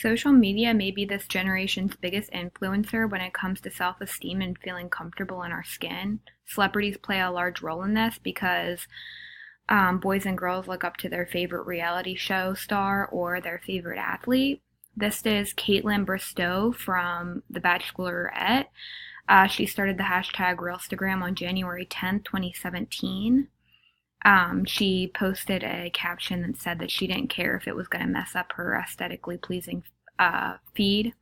Social media may be this generation's biggest influencer when it comes to self-esteem and feeling comfortable in our skin. Celebrities play a large role in this because boys and girls look up to their favorite reality show star or their favorite athlete. This is Caitlin Bristow from The Bachelorette. She started the hashtag Realstagram on January 10th, 2017. She posted a caption that said that she didn't care if it was going to mess up her aesthetically pleasing feed.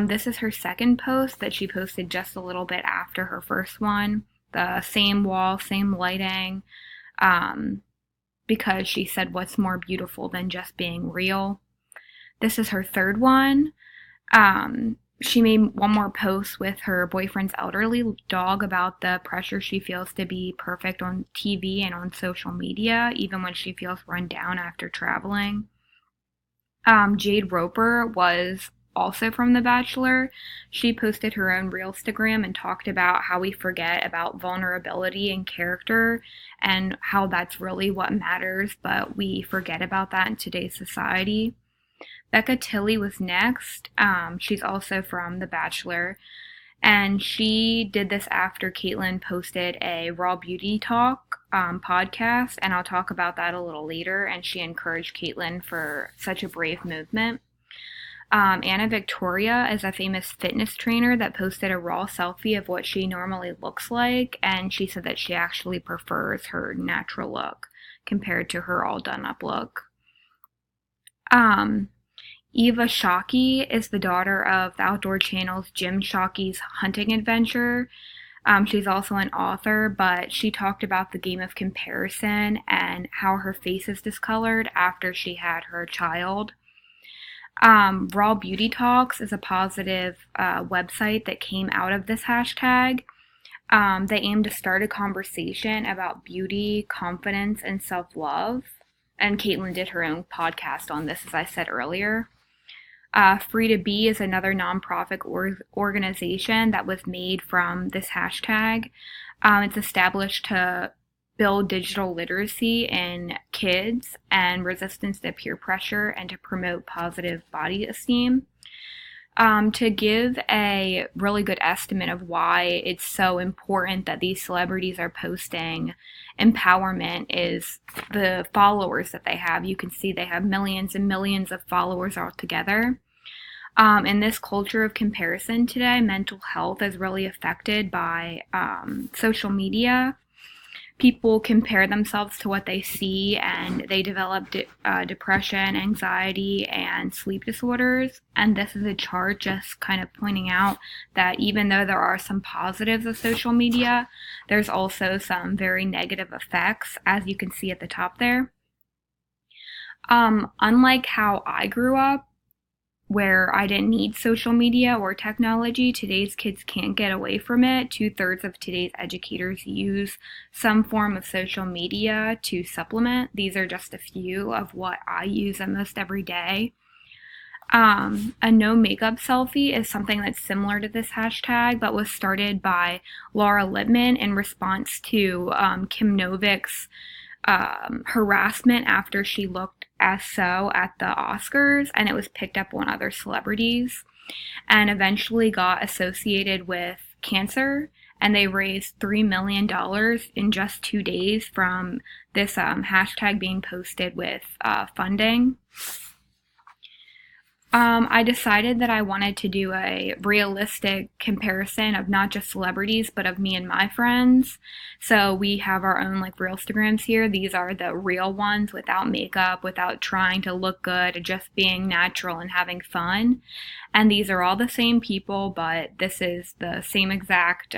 This is her second post that she posted just a little bit after her first one. The same wall, same lighting, because she said, what's more beautiful than just being real? This is her third one. She made one more post with her boyfriend's elderly dog about the pressure she feels to be perfect on TV and on social media, even when she feels run down after traveling. Jade Roper was also from The Bachelor. She posted her own Realstagram and talked about how we forget about vulnerability and character and how that's really what matters, but we forget about that in today's society. Becca Tilley was next. She's also from The Bachelor. And she did this after Caitlin posted a Raw Beauty Talk podcast, and I'll talk about that a little later. And she encouraged Caitlin for such a brave movement. Anna Victoria is a famous fitness trainer that posted a raw selfie of what she normally looks like, and she said that she actually prefers her natural look compared to her all done up look. Eva Shockey is the daughter of the Outdoor Channel's Jim Shockey's hunting adventure. She's also an author, but she talked about the game of comparison and how her face is discolored after she had her child. Raw Beauty Talks is a positive website that came out of this hashtag. They aim to start a conversation about beauty, confidence, and self-love. And Caitlin did her own podcast on this, as I said earlier. Free to Be is another nonprofit organization that was made from this hashtag. It's established to build digital literacy in kids and resistance to peer pressure and to promote positive body esteem. To give a really good estimate of why it's so important that these celebrities are posting empowerment is the followers that they have. You can see they have millions and millions of followers altogether. In this culture of comparison today, mental health is really affected by social media. People compare themselves to what they see, and they develop depression, anxiety, and sleep disorders. And this is a chart just kind of pointing out that even though there are some positives of social media, there's also some very negative effects, as you can see at the top there. Unlike how I grew up, where I didn't need social media or technology, today's kids can't get away from it. 2/3 of today's educators use some form of social media to supplement. These are just a few of what I use almost every day. A no makeup selfie is something that's similar to this hashtag, but was started by Laura Lippman in response to Kim Novik's harassment after she looked as so at the Oscars, and it was picked up on other celebrities and eventually got associated with cancer, and they raised $3 million in just 2 days from this hashtag being posted with funding. I decided that I wanted to do a realistic comparison of not just celebrities, but of me and my friends. So we have our own Realstagrams here. These are the real ones without makeup, without trying to look good, just being natural and having fun. And these are all the same people, but this is the same exact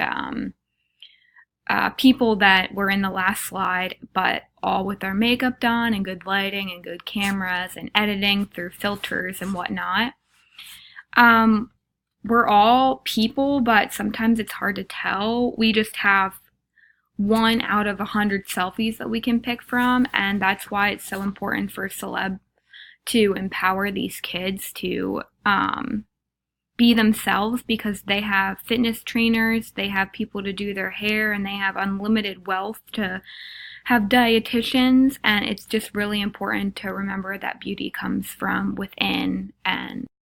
people that were in the last slide, but all with their makeup done and good lighting and good cameras and editing through filters and whatnot. We're all people, but sometimes it's hard to tell. We just have 1 out of 100 selfies that we can pick from, and that's why it's so important for celeb to empower these kids to be themselves, because they have fitness trainers, they have people to do their hair, and they have unlimited wealth to have dietitians, and it's just really important to remember that beauty comes from within and